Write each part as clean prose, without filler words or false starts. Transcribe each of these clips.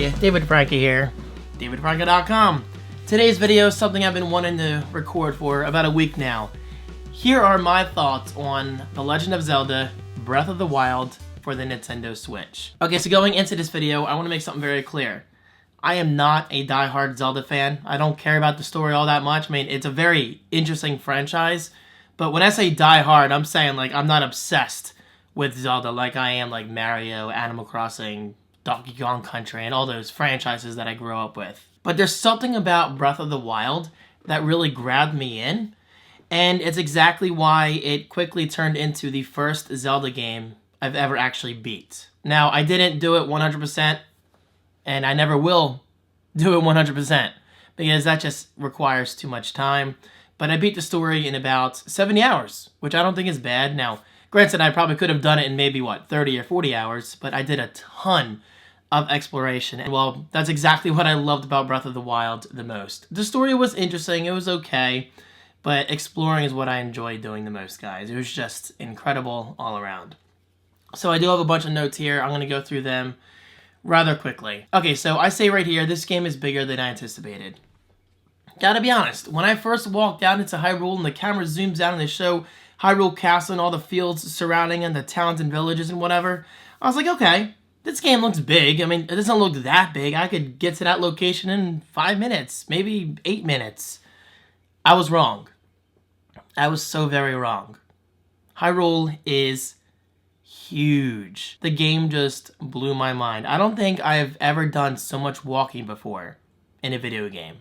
everybody, David Franco here, davidfranco.com. Today's video is something I've been wanting to record for about a week now. Here are my thoughts on The Legend of Zelda Breath of the Wild for the Nintendo Switch. Okay, so going into this video, I want to make something very clear. I am not a die-hard Zelda fan. I don't care about the story all that much. I mean, it's a very interesting franchise, but when I say die-hard, I'm saying like I'm not obsessed with Zelda like I am like Mario, Animal Crossing, Donkey Kong Country, and all those franchises that I grew up with. But there's something about Breath of the Wild that really grabbed me in, and it's exactly why it quickly turned into the first Zelda game I've ever actually beat. Now, I didn't do it 100%, and I never will do it 100%, because that just requires too much time. But I beat the story in about 70 hours, which I don't think is bad. Now, granted, I probably could have done it in maybe, 30 or 40 hours, but I did a ton of exploration. And well, that's exactly what I loved about Breath of the Wild the most. The story was interesting, it was okay, but exploring is what I enjoyed doing the most, guys. It was just incredible all around. So I do have a bunch of notes here. I'm going to go through them rather quickly. Okay, so I say right here, this game is bigger than I anticipated. Gotta be honest, when I first walked out into Hyrule and the camera zooms out and they show Hyrule Castle and all the fields surrounding and the towns and villages and whatever, I was like, okay, this game looks big. I mean, it doesn't look that big. I could get to that location in 5 minutes, maybe 8 minutes. I was wrong. I was so very wrong. Hyrule is huge. The game just blew my mind. I don't think I've ever done so much walking before in a video game.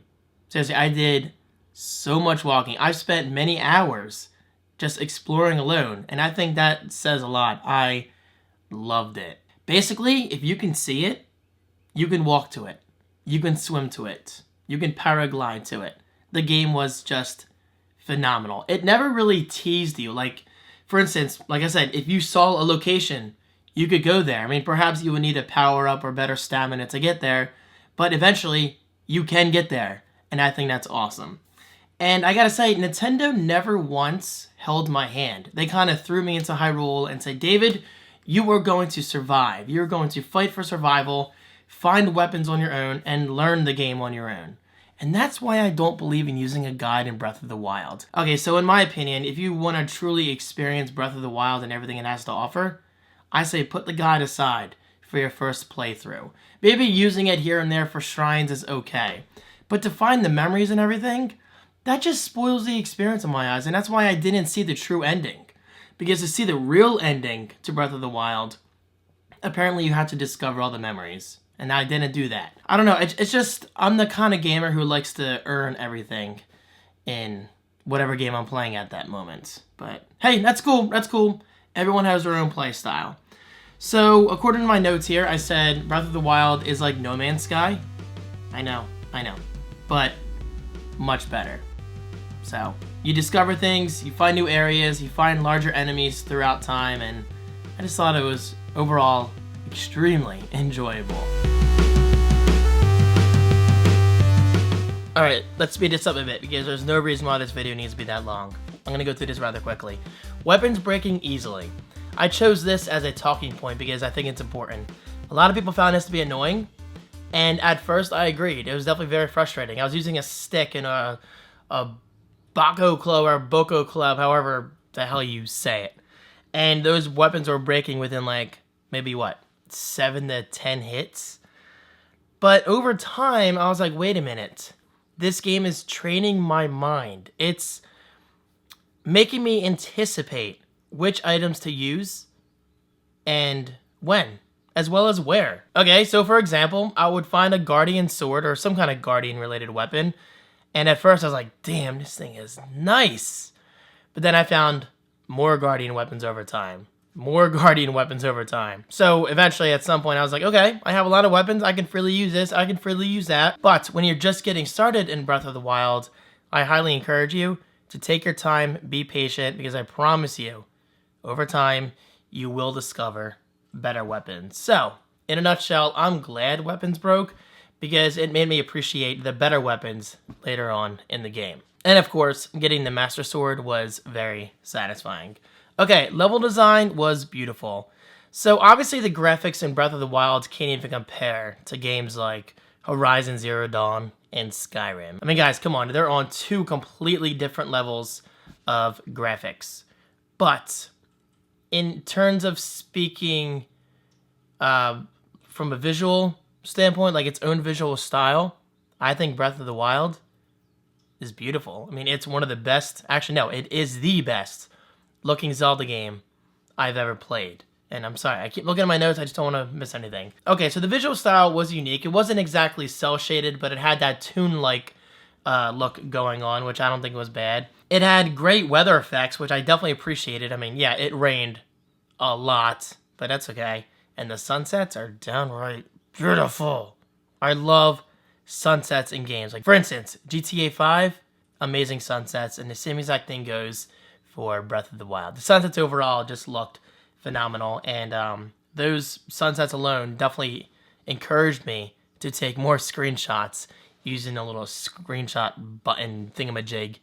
Seriously, I did so much walking. I've spent many hours just exploring alone, and I think that says a lot. I loved it. Basically, if you can see it, you can walk to it. You can swim to it. You can paraglide to it. The game was just phenomenal. It never really teased you. Like, for instance, like I said, if you saw a location, you could go there. I mean, perhaps you would need a power-up or better stamina to get there, but eventually, you can get there, and I think that's awesome. And I gotta say, Nintendo never once held my hand. They kind of threw me into Hyrule and said, David, you are going to survive. You're going to fight for survival, find weapons on your own, and learn the game on your own. And that's why I don't believe in using a guide in Breath of the Wild. Okay, so in my opinion, if you want to truly experience Breath of the Wild and everything it has to offer, I say put the guide aside for your first playthrough. Maybe using it here and there for shrines is okay. But to find the memories and everything, that just spoils the experience in my eyes, and that's why I didn't see the true ending. Because to see the real ending to Breath of the Wild, apparently you had to discover all the memories. And I didn't do that. I don't know, it's just, I'm the kind of gamer who likes to earn everything in whatever game I'm playing at that moment. But hey, that's cool, that's cool. Everyone has their own play style. So, according to my notes here, I said Breath of the Wild is like No Man's Sky. I know. But much better. So, you discover things, you find new areas, you find larger enemies throughout time, and I just thought it was overall extremely enjoyable. Alright, let's speed this up a bit because there's no reason why this video needs to be that long. I'm gonna go through this rather quickly. Weapons breaking easily. I chose this as a talking point because I think it's important. A lot of people found this to be annoying, and at first I agreed. It was definitely very frustrating. I was using a stick in a Bako Club or Boko Club, however the hell you say it. And those weapons were breaking within like, maybe 7 to 10 hits? But over time, I was like, wait a minute. This game is training my mind. It's making me anticipate which items to use and when, as well as where. Okay, so for example, I would find a Guardian Sword or some kind of Guardian-related weapon, and at first I was like, damn, this thing is nice. But then I found more Guardian weapons over time. More Guardian weapons over time. So eventually at some point I was like, okay, I have a lot of weapons. I can freely use this. I can freely use that. But when you're just getting started in Breath of the Wild, I highly encourage you to take your time, be patient, because I promise you, over time, you will discover better weapons. So, in a nutshell, I'm glad weapons broke because it made me appreciate the better weapons later on in the game. And of course, getting the Master Sword was very satisfying. Okay, level design was beautiful. So obviously the graphics in Breath of the Wild can't even compare to games like Horizon Zero Dawn and Skyrim. I mean, guys, come on. They're on two completely different levels of graphics. But in terms of speaking from a visual standpoint, like its own visual style, I think Breath of the Wild is beautiful. I mean, it's one of the best, actually no, it is the best looking Zelda game I've ever played. And I'm sorry, I keep looking at my notes, I just don't want to miss anything. Okay, so the visual style was unique. It wasn't exactly cel-shaded, but it had that toon-like look going on, which I don't think was bad. It had great weather effects, which I definitely appreciated. I mean, yeah, it rained a lot, but that's okay. And the sunsets are downright beautiful. I love sunsets in games. Like, for instance, GTA 5, amazing sunsets, and the same exact thing goes for Breath of the Wild. The sunsets overall just looked phenomenal, and those sunsets alone definitely encouraged me to take more screenshots using a little screenshot button thingamajig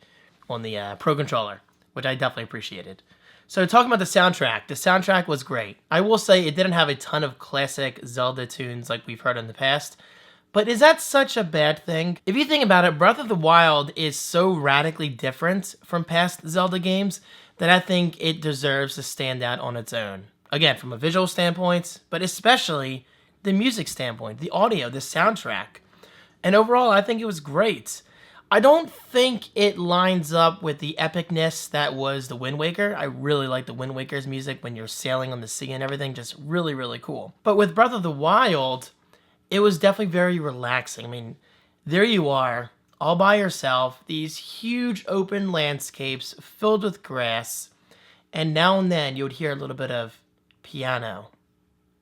on the Pro Controller, which I definitely appreciated. So talking about the soundtrack was great. I will say it didn't have a ton of classic Zelda tunes like we've heard in the past, but is that such a bad thing? If you think about it, Breath of the Wild is so radically different from past Zelda games that I think it deserves to stand out on its own. Again, from a visual standpoint, but especially the music standpoint, the audio, the soundtrack. And overall, I think it was great. I don't think it lines up with the epicness that was the Wind Waker. I really like the Wind Waker's music when you're sailing on the sea and everything, just really, really cool. But with Breath of the Wild, it was definitely very relaxing. I mean, there you are, all by yourself, these huge open landscapes filled with grass, and now and then you would hear a little bit of piano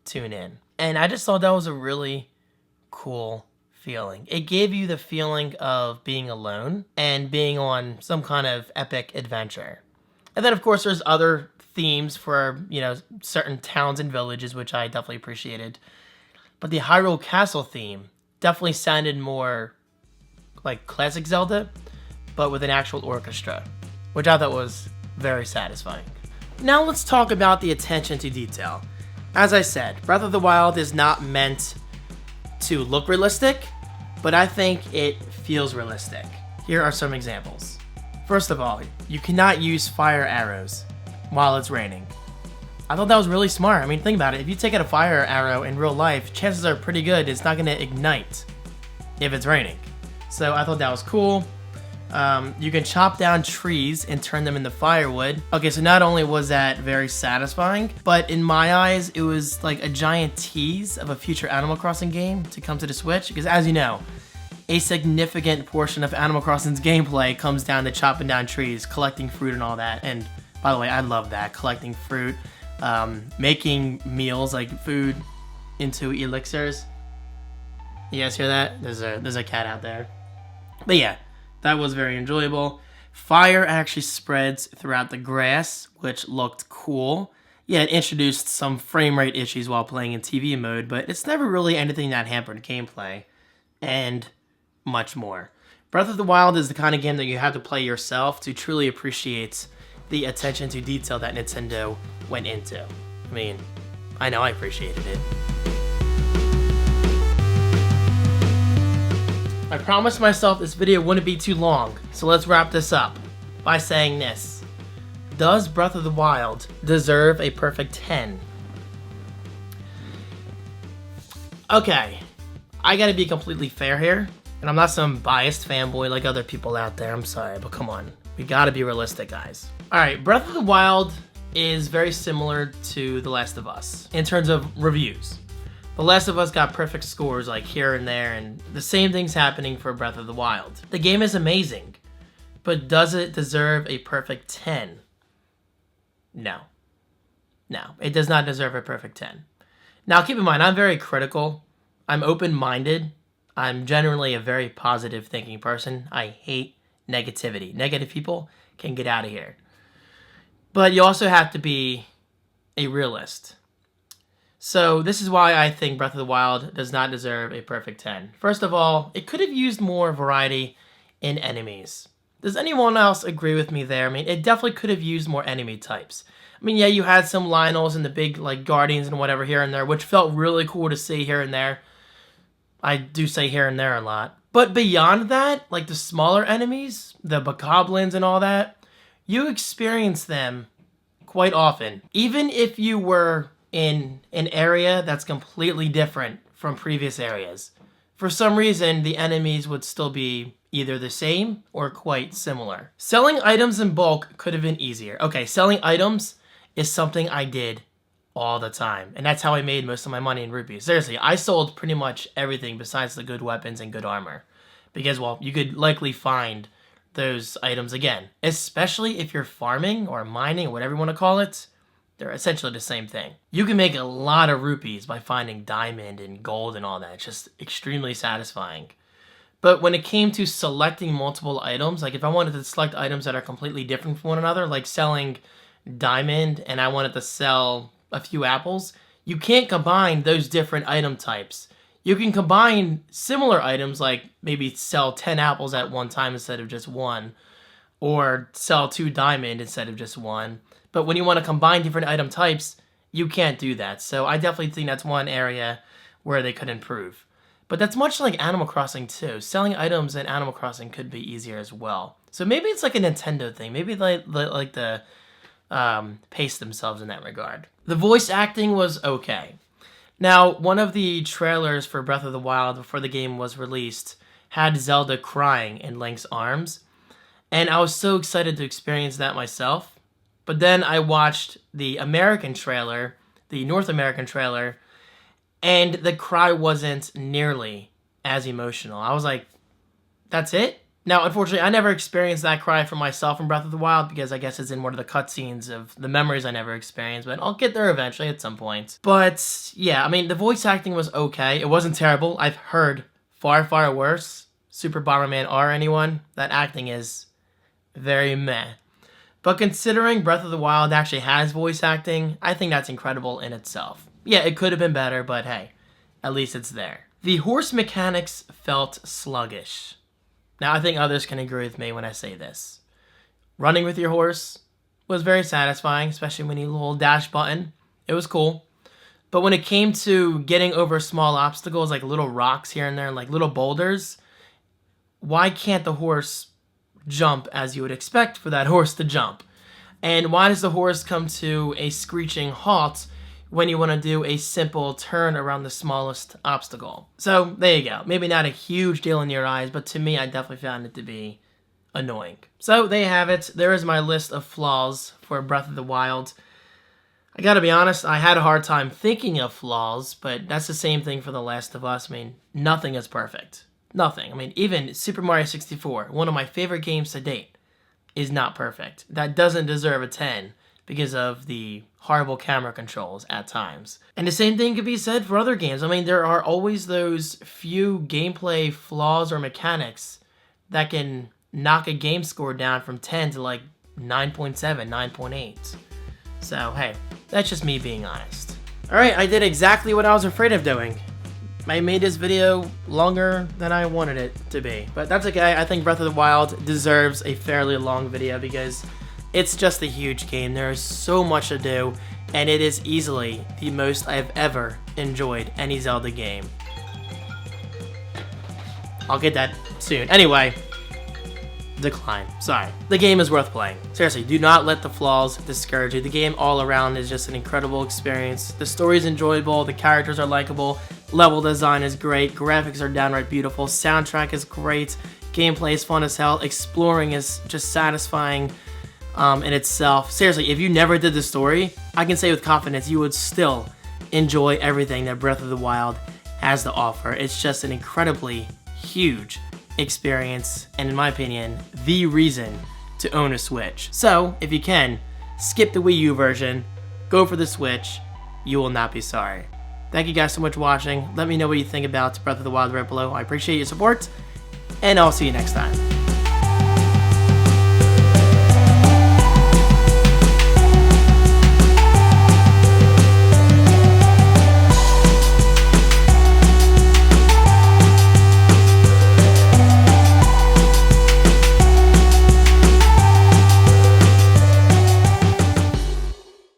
tune in. And I just thought that was a really cool feeling. It gave you the feeling of being alone and being on some kind of epic adventure. And then, of course, there's other themes for, you know, certain towns and villages, which I definitely appreciated. But the Hyrule Castle theme definitely sounded more like classic Zelda, but with an actual orchestra, which I thought was very satisfying. Now let's talk about the attention to detail. As I said, Breath of the Wild is not meant to look realistic, but I think it feels realistic. Here are some examples. First of all, you cannot use fire arrows while it's raining. I thought that was really smart. I mean, think about it. If you take out a fire arrow in real life, chances are pretty good it's not going to ignite if it's raining. So I thought that was cool. You can chop down trees and turn them into firewood. Okay, so not only was that very satisfying, but in my eyes, it was like a giant tease of a future Animal Crossing game to come to the Switch. Because as you know, a significant portion of Animal Crossing's gameplay comes down to chopping down trees, collecting fruit and all that. And by the way, I love that, collecting fruit, making meals like food into elixirs. You guys hear that? There's a cat out there. But yeah, that was very enjoyable. Fire actually spreads throughout the grass, which looked cool. Yeah, it introduced some frame rate issues while playing in TV mode, but it's never really anything that hampered gameplay, and much more. Breath of the Wild is the kind of game that you have to play yourself to truly appreciate the attention to detail that Nintendo went into. I mean, I know I appreciated it. I promised myself this video wouldn't be too long, so let's wrap this up by saying this. Does Breath of the Wild deserve a perfect 10? Okay, I gotta be completely fair here, and I'm not some biased fanboy like other people out there, I'm sorry, but come on. We gotta be realistic, guys. Alright, Breath of the Wild is very similar to The Last of Us in terms of reviews. The Last of Us got perfect scores like here and there, and the same thing's happening for Breath of the Wild. The game is amazing, but does it deserve a perfect 10? No. No, it does not deserve a perfect 10. Now, keep in mind, I'm very critical. I'm open-minded. I'm generally a very positive thinking person. I hate negativity. Negative people can get out of here. But you also have to be a realist. So this is why I think Breath of the Wild does not deserve a perfect 10. First of all, it could have used more variety in enemies. Does anyone else agree with me there? I mean, it definitely could have used more enemy types. I mean, yeah, you had some Lionels and the big, like, Guardians and whatever here and there, which felt really cool to see here and there. I do say here and there a lot. But beyond that, like the smaller enemies, the bokoblins and all that, you experience them quite often. Even if you were in an area that's completely different from previous areas, for some reason, the enemies would still be either the same or quite similar. Selling items in bulk could have been easier. Okay, selling items is something I did all the time, and that's how I made most of my money in rupees. Seriously, I sold pretty much everything besides the good weapons and good armor, because, well, you could likely find those items again, especially if you're farming or mining or whatever you want to call it. They're essentially the same thing. You can make a lot of rupees by finding diamond and gold and all that. It's just extremely satisfying. But when it came to selecting multiple items, like if I wanted to select items that are completely different from one another, like selling diamond and I wanted to sell a few apples, you can't combine those different item types. You can combine similar items, like maybe sell 10 apples at one time instead of just one, or sell 2 diamond instead of just one. But when you want to combine different item types, you can't do that. So I definitely think that's one area where they could improve. But that's much like Animal Crossing too. Selling items in Animal Crossing could be easier as well. So maybe it's like a Nintendo thing. Maybe they like the pace themselves in that regard. The voice acting was okay. Now, one of the trailers for Breath of the Wild before the game was released had Zelda crying in Link's arms, and I was so excited to experience that myself. But then I watched the American trailer, the North American trailer, and the cry wasn't nearly as emotional. I was like, that's it? Now, unfortunately, I never experienced that cry for myself in Breath of the Wild because I guess it's in one of the cutscenes of the memories I never experienced, but I'll get there eventually at some point. But, yeah, I mean, the voice acting was okay. It wasn't terrible. I've heard far, far worse. Super Bomberman R, anyone? That acting is very meh. But considering Breath of the Wild actually has voice acting, I think that's incredible in itself. Yeah, it could have been better, but hey, at least it's there. The horse mechanics felt sluggish. Now, I think others can agree with me when I say this. Running with your horse was very satisfying, especially when you little dash button. It was cool. But when it came to getting over small obstacles, like little rocks here and there, like little boulders, why can't the horse jump as you would expect for that horse to jump? And why does the horse come to a screeching halt when you want to do a simple turn around the smallest obstacle? So, there you go. Maybe not a huge deal in your eyes, but to me, I definitely found it to be annoying. So, there you have it. There is my list of flaws for Breath of the Wild. I gotta be honest, I had a hard time thinking of flaws, but that's the same thing for The Last of Us. I mean, nothing is perfect. Nothing. I mean, even Super Mario 64, one of my favorite games to date, is not perfect. That doesn't deserve a 10 because of the horrible camera controls at times. And the same thing could be said for other games. I mean, there are always those few gameplay flaws or mechanics that can knock a game score down from 10 to like 9.7, 9.8. So, hey, that's just me being honest. Alright, I did exactly what I was afraid of doing. I made this video longer than I wanted it to be. But that's okay. I think Breath of the Wild deserves a fairly long video because it's just a huge game. There is so much to do, and it is easily the most I've ever enjoyed any Zelda game. I'll get that soon. Anyway, decline. Sorry. The game is worth playing. Seriously, do not let the flaws discourage you. The game all around is just an incredible experience. The story is enjoyable, the characters are likable, level design is great, graphics are downright beautiful, soundtrack is great, gameplay is fun as hell, exploring is just satisfying in itself. Seriously, if you never did the story, I can say with confidence you would still enjoy everything that Breath of the Wild has to offer. It's just an incredibly huge experience, and in my opinion, the reason to own a Switch. So, if you can, skip the Wii U version, go for the Switch, you will not be sorry. Thank you guys so much for watching. Let me know what you think about Breath of the Wild right below. I appreciate your support, and I'll see you next time.